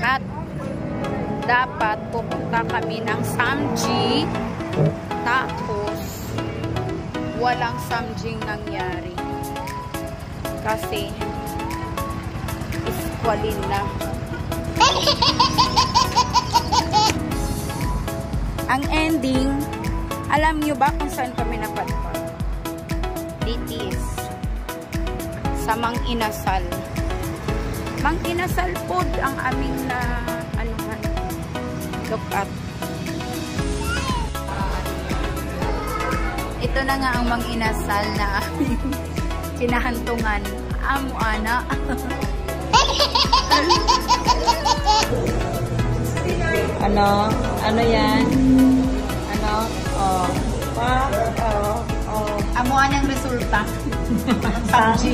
banat. Dapat pupunta kami ng Samji, tapos walang Samjing nangyari. Kasi iskwalin na. Ang ending, alam nyo ba kung saan kami napadpad? Ditis. Sa Mang Inasal. Mang Inasal po ang aming na look at. Ito na nga ang Mang Inasal na aming kinahantungan. Amo ana. Ano yan? Amuan ang resulta. Samji.